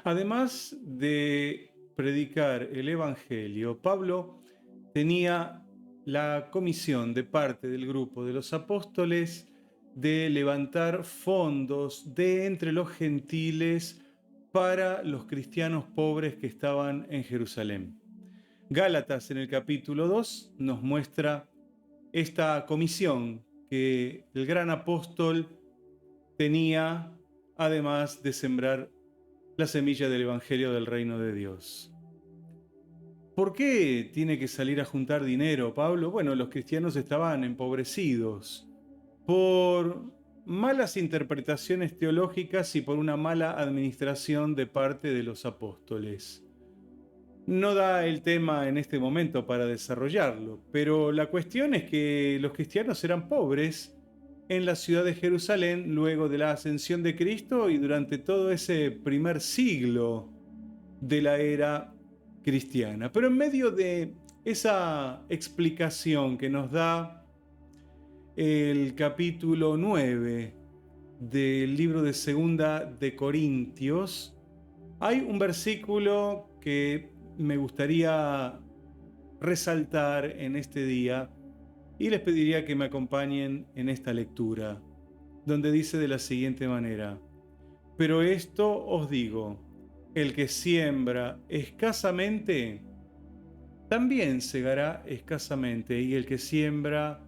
Además de predicar el Evangelio, Pablo tenía la comisión de parte del grupo de los apóstoles de levantar fondos de entre los gentiles para los cristianos pobres que estaban en Jerusalén. Gálatas en el capítulo 2 nos muestra esta comisión que el gran apóstol tenía, además de sembrar la semilla del Evangelio del Reino de Dios. ¿Por qué tiene que salir a juntar dinero, Pablo? Bueno, los cristianos estaban empobrecidos por malas interpretaciones teológicas y por una mala administración de parte de los apóstoles. No da el tema en este momento para desarrollarlo, pero la cuestión es que los cristianos eran pobres en la ciudad de Jerusalén luego de la ascensión de Cristo y durante todo ese primer siglo de la era cristiana. Pero en medio de esa explicación que nos da el capítulo 9 del libro de Segunda de Corintios, hay un versículo que me gustaría resaltar en este día y les pediría que me acompañen en esta lectura, donde dice de la siguiente manera: pero esto os digo, el que siembra escasamente, también segará escasamente, y el que siembra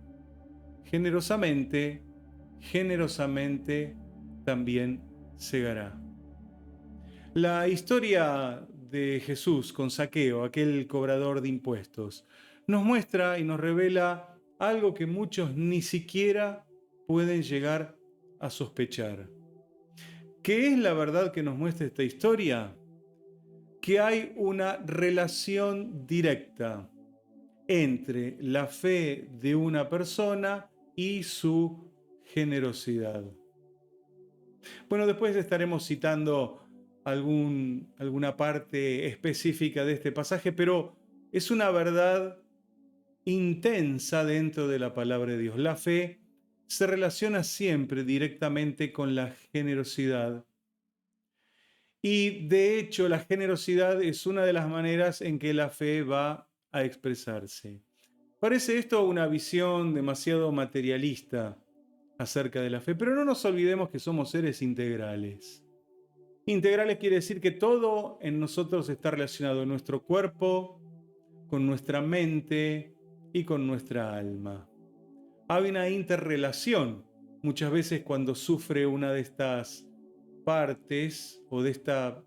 generosamente, generosamente también segará. La historia de Jesús con Zaqueo, aquel cobrador de impuestos, nos muestra y nos revela algo que muchos ni siquiera pueden llegar a sospechar. ¿Qué es la verdad que nos muestra esta historia? Que hay una relación directa entre la fe de una persona y su generosidad. Bueno, después estaremos citando alguna parte específica de este pasaje, pero es una verdad intensa dentro de la palabra de Dios. La fe se relaciona siempre directamente con la generosidad. Y de hecho, la generosidad es una de las maneras en que la fe va a expresarse. Parece esto una visión demasiado materialista acerca de la fe, pero no nos olvidemos que somos seres integrales. Integrales quiere decir que todo en nosotros está relacionado, en nuestro cuerpo, con nuestra mente y con nuestra alma. Hay una interrelación. Muchas veces cuando sufre una de estas partes o de esta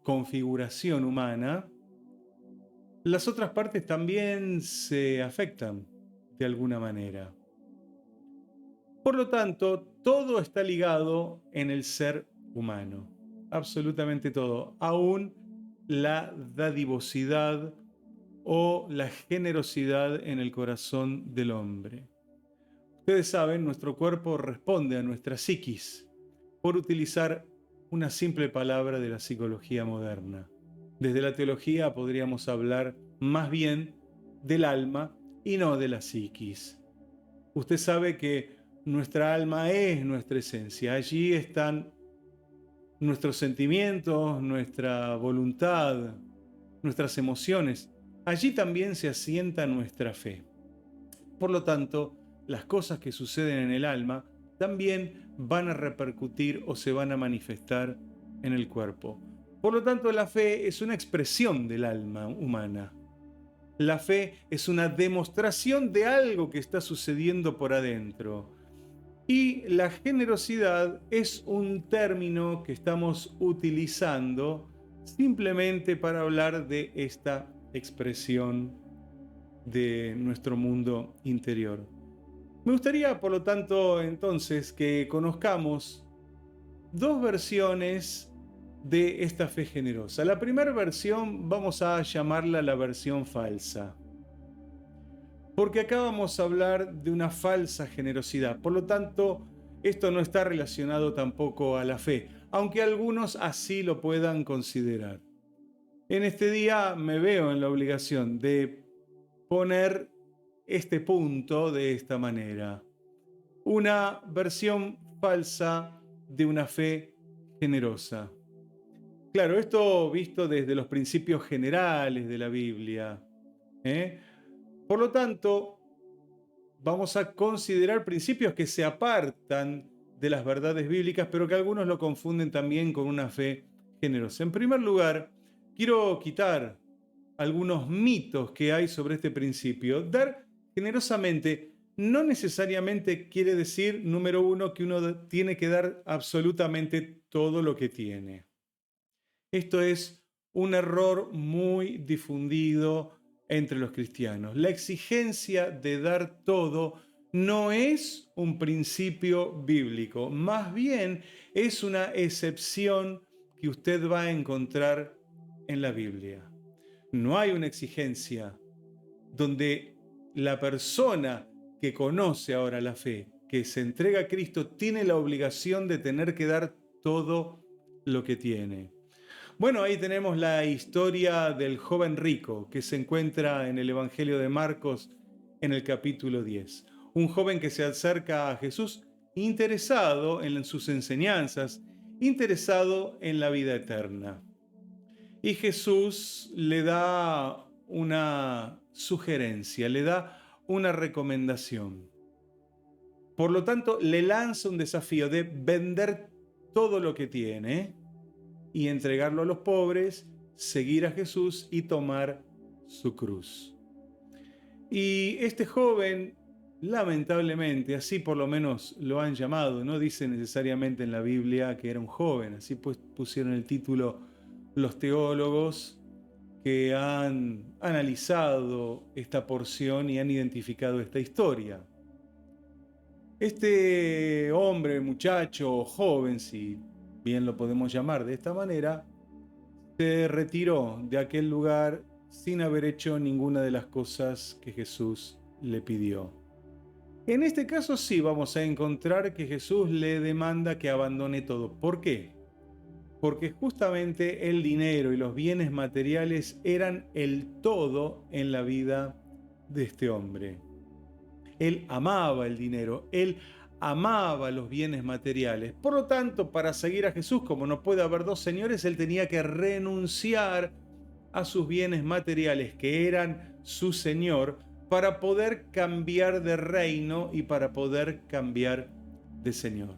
configuración humana, las otras partes también se afectan de alguna manera. Por lo tanto, todo está ligado en el ser humano, absolutamente todo, aún la dadivosidad o la generosidad en el corazón del hombre. Ustedes saben, nuestro cuerpo responde a nuestra psiquis, por utilizar una simple palabra de la psicología moderna. Desde la teología podríamos hablar más bien del alma y no de la psiquis. Usted sabe que nuestra alma es nuestra esencia. Allí están nuestros sentimientos, nuestra voluntad, nuestras emociones. Allí también se asienta nuestra fe. Por lo tanto, las cosas que suceden en el alma también van a repercutir o se van a manifestar en el cuerpo. Por lo tanto, la fe es una expresión del alma humana. La fe es una demostración de algo que está sucediendo por adentro. Y la generosidad es un término que estamos utilizando simplemente para hablar de esta expresión de nuestro mundo interior. Me gustaría, por lo tanto, entonces, que conozcamos dos versiones de esta fe generosa. La primera versión vamos a llamarla la versión falsa, porque acá vamos a hablar de una falsa generosidad. Por lo tanto, esto no está relacionado tampoco a la fe, aunque algunos así lo puedan considerar. En este día me veo en la obligación de poner este punto de esta manera: una versión falsa de una fe generosa. Claro, esto visto desde los principios generales de la Biblia, ¿eh? Por lo tanto, vamos a considerar principios que se apartan de las verdades bíblicas, pero que algunos lo confunden también con una fe generosa. En primer lugar, quiero quitar algunos mitos que hay sobre este principio. Dar generosamente no necesariamente quiere decir, número uno, que uno tiene que dar absolutamente todo lo que tiene. Esto es un error muy difundido entre los cristianos. La exigencia de dar todo no es un principio bíblico, más bien es una excepción que usted va a encontrar en la Biblia. No hay una exigencia donde la persona que conoce ahora la fe, que se entrega a Cristo, tiene la obligación de tener que dar todo lo que tiene. Bueno, ahí tenemos la historia del joven rico que se encuentra en el Evangelio de Marcos en el capítulo 10. Un joven que se acerca a Jesús interesado en sus enseñanzas, interesado en la vida eterna. Y Jesús le da una sugerencia, le da una recomendación. Por lo tanto, le lanza un desafío de vender todo lo que tiene y entregarlo a los pobres, seguir a Jesús y tomar su cruz. Y este joven, lamentablemente, así por lo menos lo han llamado, no dice necesariamente en la Biblia que era un joven, así pues pusieron el título los teólogos que han analizado esta porción y han identificado esta historia. Este hombre, muchacho, joven, si bien lo podemos llamar de esta manera, se retiró de aquel lugar sin haber hecho ninguna de las cosas que Jesús le pidió. En este caso sí vamos a encontrar que Jesús le demanda que abandone todo. ¿Por qué? Porque justamente el dinero y los bienes materiales eran el todo en la vida de este hombre. Él amaba el dinero, él amaba los bienes materiales. Por lo tanto, para seguir a Jesús, como no puede haber dos señores, él tenía que renunciar a sus bienes materiales, que eran su Señor, para poder cambiar de reino y para poder cambiar de Señor.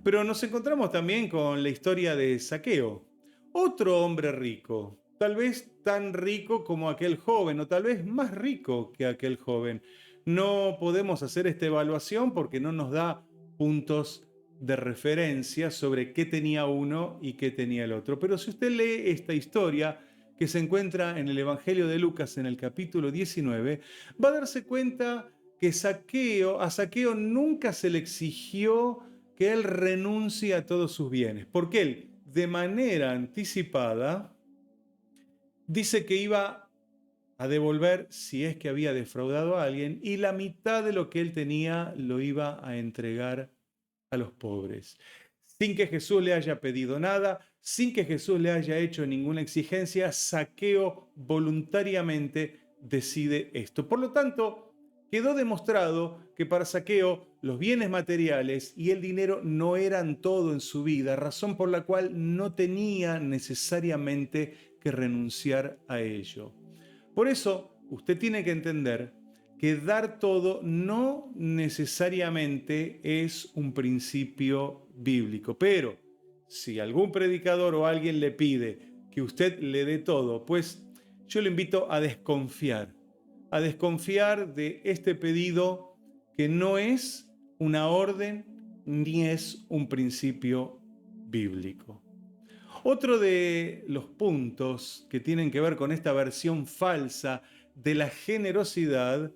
Pero nos encontramos también con la historia de Zaqueo, otro hombre rico, tal vez tan rico como aquel joven, o tal vez más rico que aquel joven. No podemos hacer esta evaluación porque no nos da puntos de referencia sobre qué tenía uno y qué tenía el otro. Pero si usted lee esta historia que se encuentra en el Evangelio de Lucas en el capítulo 19, va a darse cuenta que a Zaqueo nunca se le exigió que él renuncie a todos sus bienes, porque él, de manera anticipada, dice que iba a devolver si es que había defraudado a alguien y la mitad de lo que él tenía lo iba a entregar a los pobres. Sin que Jesús le haya pedido nada, sin que Jesús le haya hecho ninguna exigencia, Zaqueo voluntariamente decide esto. Por lo tanto, quedó demostrado que para Zaqueo los bienes materiales y el dinero no eran todo en su vida, razón por la cual no tenía necesariamente que renunciar a ello. Por eso, usted tiene que entender que dar todo no necesariamente es un principio bíblico, pero si algún predicador o alguien le pide que usted le dé todo, pues yo le invito a desconfiar de este pedido que no es una orden ni es un principio bíblico. Otro de los puntos que tienen que ver con esta versión falsa de la generosidad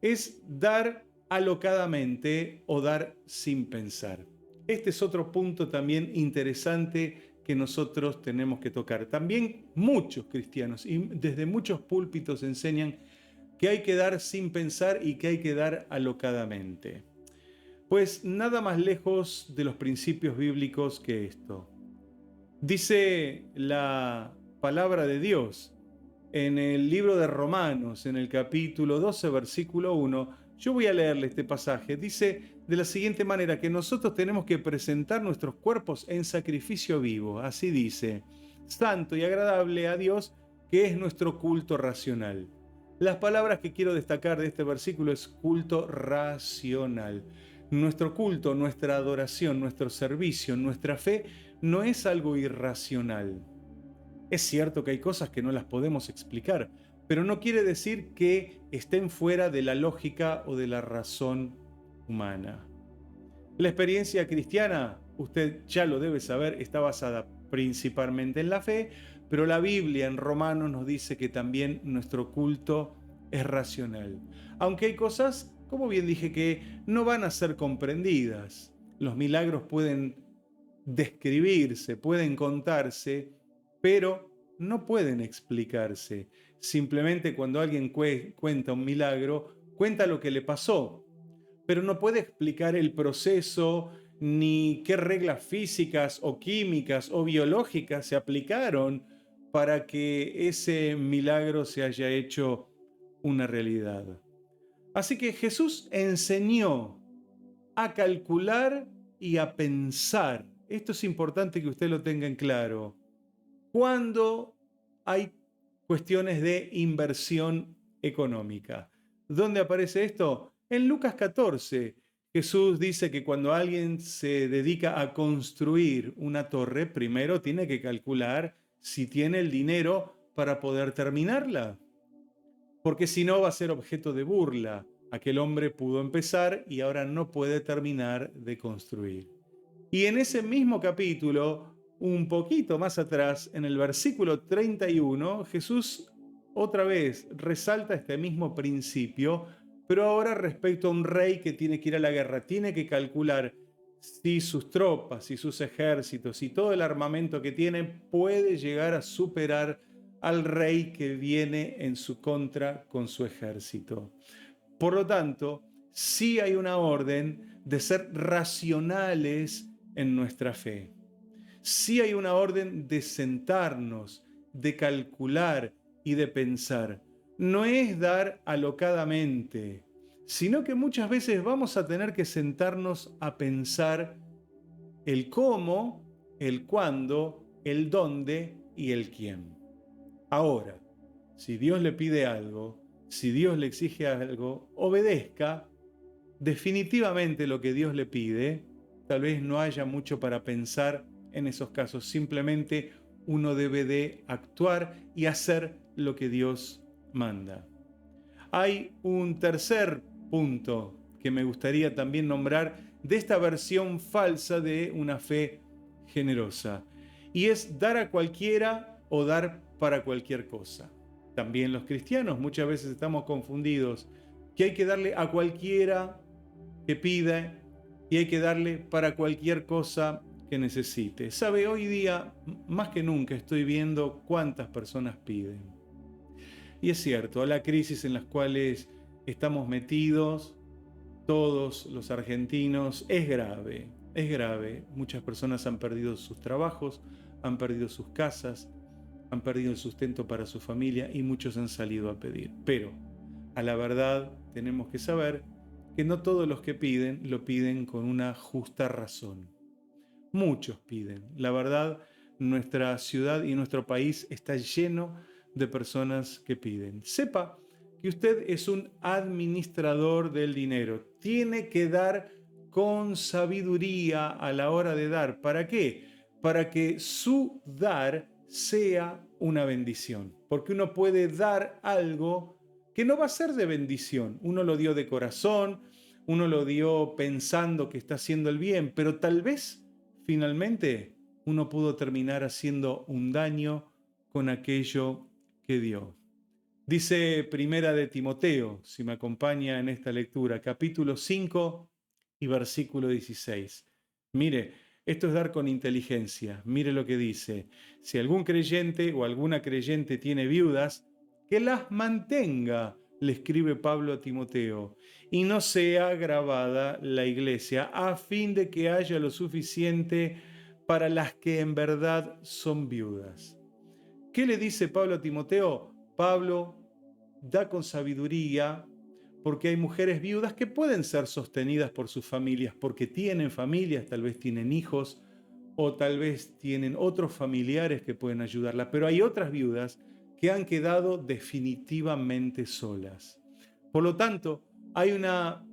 es dar alocadamente o dar sin pensar. Este es otro punto también interesante que nosotros tenemos que tocar. También muchos cristianos y desde muchos púlpitos enseñan que hay que dar sin pensar y que hay que dar alocadamente. Pues nada más lejos de los principios bíblicos que esto. Dice la palabra de Dios en el libro de Romanos, en el capítulo 12, versículo 1. Yo voy a leerle este pasaje. Dice, de la siguiente manera, que nosotros tenemos que presentar nuestros cuerpos en sacrificio vivo, así dice, santo y agradable a Dios, que es nuestro culto racional. Las palabras que quiero destacar de este versículo es culto racional. Nuestro culto, nuestra adoración, nuestro servicio, nuestra fe no es algo irracional. Es cierto que hay cosas que no las podemos explicar, pero no quiere decir que estén fuera de la lógica o de la razón humana. La experiencia cristiana, usted ya lo debe saber, está basada principalmente en la fe, pero la Biblia en Romanos nos dice que también nuestro culto es racional. Aunque hay cosas, como bien dije, que no van a ser comprendidas. Los milagros pueden describirse, pueden contarse, pero no pueden explicarse. Simplemente cuando alguien cuenta un milagro, cuenta lo que le pasó, pero no puede explicar el proceso ni qué reglas físicas o químicas o biológicas se aplicaron para que ese milagro se haya hecho una realidad. Así que Jesús enseñó a calcular y a pensar. Esto es importante que usted lo tenga en claro. Cuando hay cuestiones de inversión económica. ¿Dónde aparece esto? En Lucas 14, Jesús dice que cuando alguien se dedica a construir una torre, primero tiene que calcular si tiene el dinero para poder terminarla, porque si no va a ser objeto de burla. Aquel hombre pudo empezar y ahora no puede terminar de construir. Y en ese mismo capítulo, un poquito más atrás, en el versículo 31, Jesús otra vez resalta este mismo principio, pero ahora respecto a un rey que tiene que ir a la guerra, tiene que calcular si sus tropas, si sus ejércitos y todo el armamento que tiene puede llegar a superar al rey que viene en su contra con su ejército. Por lo tanto, sí hay una orden de ser racionales en nuestra fe. Sí hay una orden de sentarnos, de calcular y de pensar. No es dar alocadamente, sino que muchas veces vamos a tener que sentarnos a pensar el cómo, el cuándo, el dónde y el quién. Ahora, si Dios le pide algo, si Dios le exige algo, obedezca. Definitivamente lo que Dios le pide, tal vez no haya mucho para pensar en esos casos. Simplemente uno debe de actuar y hacer lo que Dios manda. Hay un tercer punto que me gustaría también nombrar de esta versión falsa de una fe generosa, y es dar a cualquiera o dar para cualquier cosa. También los cristianos muchas veces estamos confundidos, que hay que darle a cualquiera que pida y hay que darle para cualquier cosa que necesite. Sabe, hoy día más que nunca estoy viendo cuántas personas piden. Y es cierto, la crisis en las cuales estamos metidos todos los argentinos es grave, es grave. Muchas personas han perdido sus trabajos, han perdido sus casas, han perdido el sustento para su familia y muchos han salido a pedir. Pero a la verdad tenemos que saber que no todos los que piden lo piden con una justa razón. Muchos piden. La verdad, nuestra ciudad y nuestro país está lleno de personas que piden. Sepa que usted es un administrador del dinero. Tiene que dar con sabiduría a la hora de dar. ¿Para qué? Para que su dar sea una bendición. Porque uno puede dar algo que no va a ser de bendición. Uno lo dio de corazón, uno lo dio pensando que está haciendo el bien, pero tal vez finalmente uno pudo terminar haciendo un daño con aquello que dio. Dice Primera de Timoteo, si me acompaña en esta lectura, capítulo 5 y versículo 16. Mire, esto es dar con inteligencia. Mire lo que dice. Si algún creyente o alguna creyente tiene viudas, que las mantenga, le escribe Pablo a Timoteo, y no sea agravada la iglesia, a fin de que haya lo suficiente para las que en verdad son viudas. ¿Qué le dice Pablo a Timoteo? Pablo da con sabiduría, porque hay mujeres viudas que pueden ser sostenidas por sus familias, porque tienen familias, tal vez tienen hijos o tal vez tienen otros familiares que pueden ayudarla, pero hay otras viudas que han quedado definitivamente solas. Por lo tanto, hay una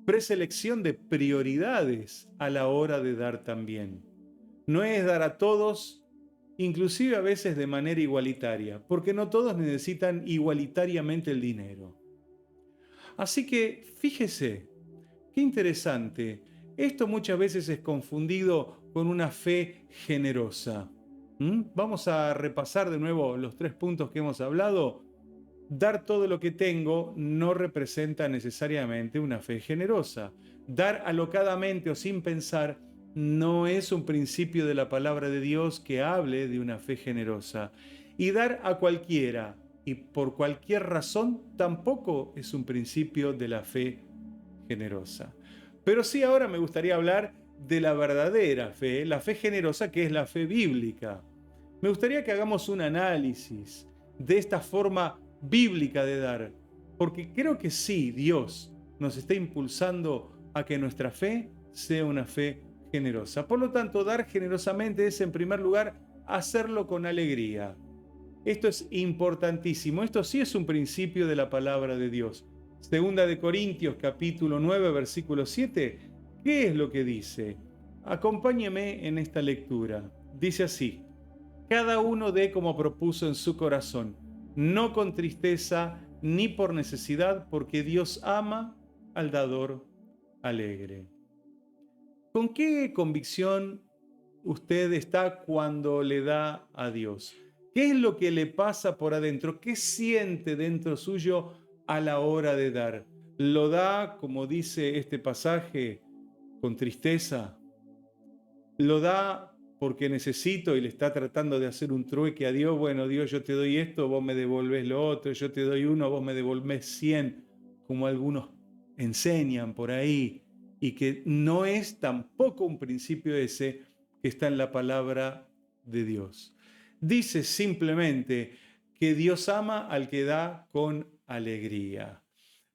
preselección de prioridades a la hora de dar también. No es dar a todos, inclusive a veces de manera igualitaria, porque no todos necesitan igualitariamente el dinero. Así que fíjese, qué interesante. Esto muchas veces es confundido con una fe generosa. Vamos a repasar de nuevo los 3 puntos que hemos hablado. Dar todo lo que tengo no representa necesariamente una fe generosa. Dar alocadamente o sin pensar no es un principio de la palabra de Dios que hable de una fe generosa. Y dar a cualquiera y por cualquier razón tampoco es un principio de la fe generosa. Pero sí, ahora me gustaría hablar de la verdadera fe, la fe generosa, que es la fe bíblica. Me gustaría que hagamos un análisis de esta forma bíblica de dar, porque creo que sí, Dios nos está impulsando a que nuestra fe sea una fe generosa. Por lo tanto, dar generosamente es, en primer lugar, hacerlo con alegría. Esto es importantísimo. Esto sí es un principio de la palabra de Dios. Segunda de Corintios, capítulo 9, versículo 7. ¿Qué es lo que dice? Acompáñeme en esta lectura. Dice así: cada uno dé como propuso en su corazón, no con tristeza ni por necesidad, porque Dios ama al dador alegre. ¿Con qué convicción usted está cuando le da a Dios? ¿Qué es lo que le pasa por adentro? ¿Qué siente dentro suyo a la hora de dar? ¿Lo da, como dice este pasaje, con tristeza? ¿Lo da porque necesito y le está tratando de hacer un trueque a Dios? Bueno, Dios, yo te doy esto, vos me devolvés lo otro, yo te doy uno, vos me devolvés 100, como algunos enseñan por ahí, y que no es tampoco un principio ese que está en la palabra de Dios. Dice simplemente que Dios ama al que da con alegría.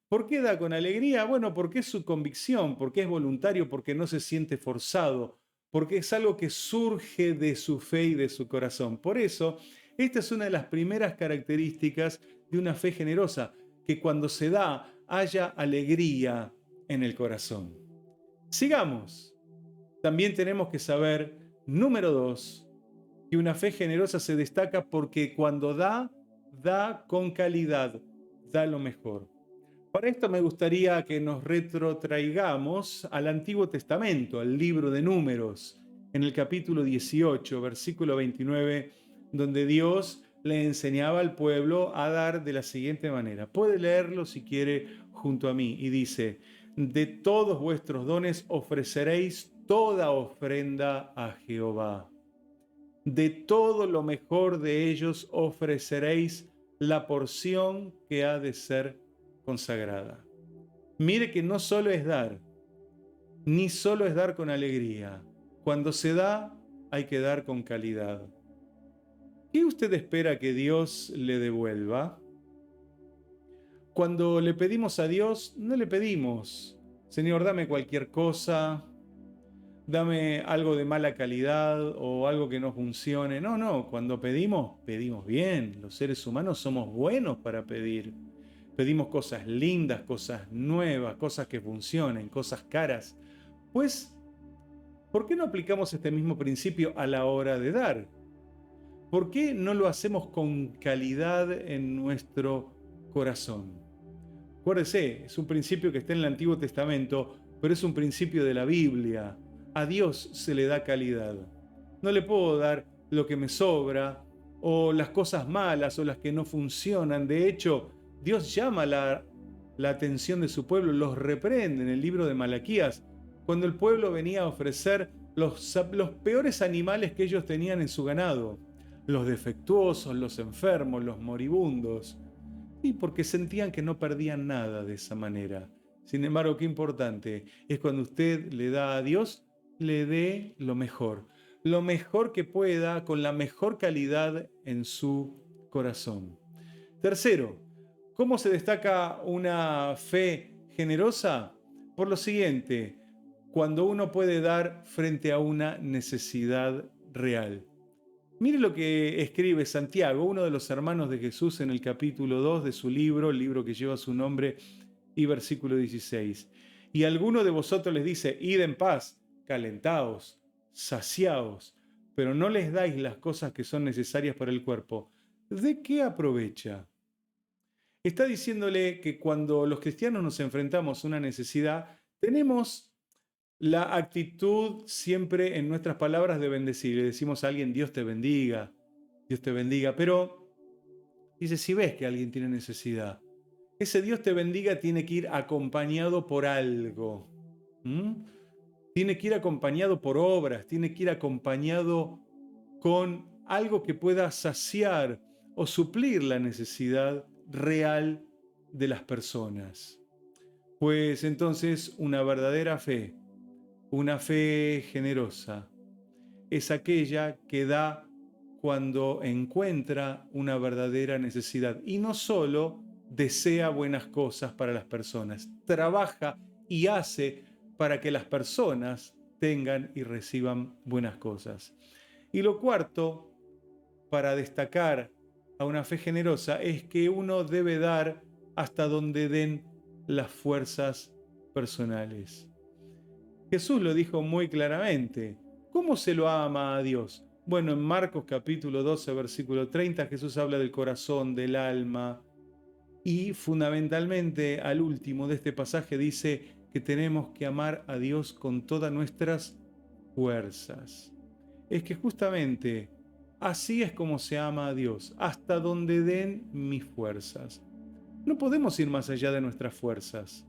¿Por qué da con alegría? Bueno, porque es su convicción, porque es voluntario, porque no se siente forzado, porque es algo que surge de su fe y de su corazón. Por eso, esta es una de las primeras características de una fe generosa, que cuando se da haya alegría en el corazón. Sigamos. También tenemos que saber, número 2, que una fe generosa se destaca porque cuando da, da con calidad, da lo mejor. Para esto me gustaría que nos retrotraigamos al Antiguo Testamento, al libro de Números, en el capítulo 18, versículo 29, donde Dios le enseñaba al pueblo a dar de la siguiente manera. Puede leerlo si quiere junto a mí. Y dice: de todos vuestros dones ofreceréis toda ofrenda a Jehová. De todo lo mejor de ellos ofreceréis la porción que ha de ser consagrada. Mire que no solo es dar, ni solo es dar con alegría. Cuando se da, hay que dar con calidad. ¿Qué usted espera que Dios le devuelva? Cuando le pedimos a Dios, no le pedimos: Señor, dame cualquier cosa, dame algo de mala calidad o algo que no funcione. No, no, cuando pedimos, pedimos bien. Los seres humanos somos buenos para pedir. Pedimos cosas lindas, cosas nuevas, cosas que funcionen, cosas caras. Pues, ¿por qué no aplicamos este mismo principio a la hora de dar? ¿Por qué no lo hacemos con calidad en nuestro corazón? Acuérdese, es un principio que está en el Antiguo Testamento, pero es un principio de la Biblia. A Dios se le da calidad. No le puedo dar lo que me sobra, o las cosas malas, o las que no funcionan. De hecho, Dios llama la atención de su pueblo, los reprende en el libro de Malaquías, cuando el pueblo venía a ofrecer los peores animales que ellos tenían en su ganado, los defectuosos, los enfermos, los moribundos. Y porque sentían que no perdían nada de esa manera. Sin embargo, qué importante es cuando usted le da a Dios, le dé lo mejor que pueda, con la mejor calidad en su corazón. Tercero, ¿Cómo se destaca una fe generosa? Por lo siguiente, cuando uno puede dar frente a una necesidad real. Mire lo que escribe Santiago, uno de los hermanos de Jesús, en el capítulo 2 de su libro, el libro que lleva su nombre, y versículo 16. Y alguno de vosotros les dice, id en paz, calentaos, saciaos, pero no les dais las cosas que son necesarias para el cuerpo. ¿De qué aprovecha? Está diciéndole que cuando los cristianos nos enfrentamos a una necesidad, tenemos la actitud siempre en nuestras palabras de bendecir. Le decimos a alguien, Dios te bendiga, pero dice, si ves que alguien tiene necesidad, ese Dios te bendiga tiene que ir acompañado por algo. ¿Mm? Tiene que ir acompañado por obras, tiene que ir acompañado con algo que pueda saciar o suplir la necesidad real de las personas. Pues entonces una verdadera fe, una fe generosa, es aquella que da cuando encuentra una verdadera necesidad y no solo desea buenas cosas para las personas, trabaja y hace para que las personas tengan y reciban buenas cosas. Y lo cuarto, para destacar a una fe generosa, es que uno debe dar hasta donde den las fuerzas personales. Jesús lo dijo muy claramente. ¿Cómo se lo ama a Dios? Bueno, en Marcos capítulo 12, versículo 30, Jesús habla del corazón, del alma, y fundamentalmente al último de este pasaje dice que tenemos que amar a Dios con todas nuestras fuerzas. Es que justamente así es como se ama a Dios, hasta donde den mis fuerzas. No podemos ir más allá de nuestras fuerzas.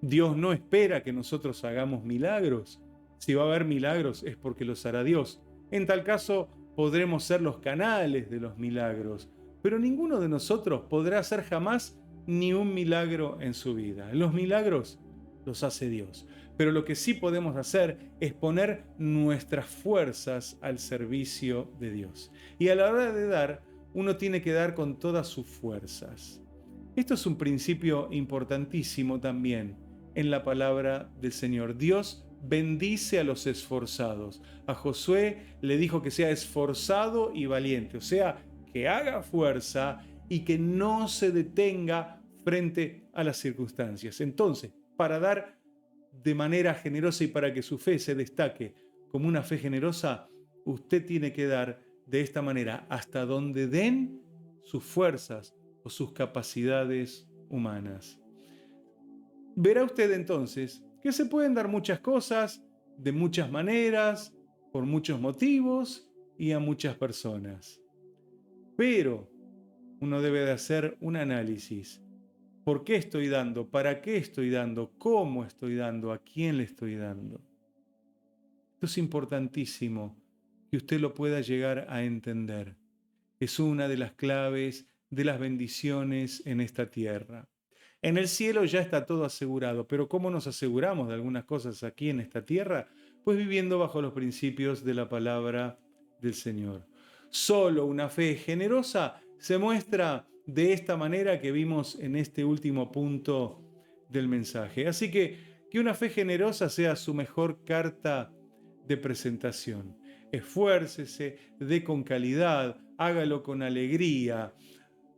Dios no espera que nosotros hagamos milagros. Si va a haber milagros es porque los hará Dios. En tal caso, podremos ser los canales de los milagros, pero ninguno de nosotros podrá hacer jamás ni un milagro en su vida. Los milagros los hace Dios. Pero lo que sí podemos hacer es poner nuestras fuerzas al servicio de Dios. Y a la hora de dar, uno tiene que dar con todas sus fuerzas. Esto es un principio importantísimo también en la palabra del Señor. Dios bendice a los esforzados. A Josué le dijo que sea esforzado y valiente, o sea, que haga fuerza y que no se detenga frente a las circunstancias. Entonces, para dar de manera generosa y para que su fe se destaque como una fe generosa, usted tiene que dar de esta manera hasta donde den sus fuerzas o sus capacidades humanas. Verá usted entonces que se pueden dar muchas cosas, de muchas maneras, por muchos motivos y a muchas personas. Pero uno debe de hacer un análisis. ¿Por qué estoy dando? ¿Para qué estoy dando? ¿Cómo estoy dando? ¿A quién le estoy dando? Esto es importantísimo que usted lo pueda llegar a entender. Es una de las claves de las bendiciones en esta tierra. En el cielo ya está todo asegurado, pero ¿cómo nos aseguramos de algunas cosas aquí en esta tierra? Pues viviendo bajo los principios de la palabra del Señor. Solo una fe generosa se muestra de esta manera que vimos en este último punto del mensaje. Así que una fe generosa sea su mejor carta de presentación. Esfuércese, dé con calidad, hágalo con alegría,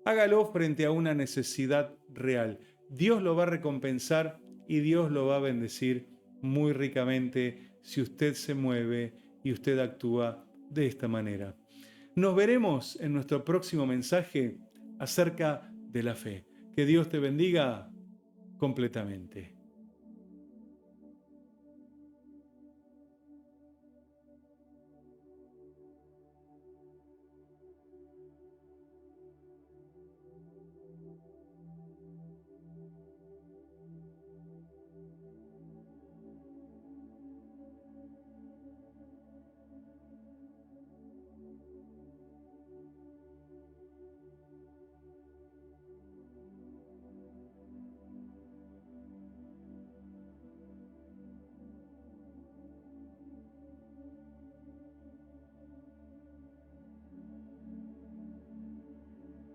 hágalo frente a una necesidad real. Dios lo va a recompensar y Dios lo va a bendecir muy ricamente si usted se mueve y usted actúa de esta manera. Nos veremos en nuestro próximo mensaje acerca de la fe. Que Dios te bendiga completamente.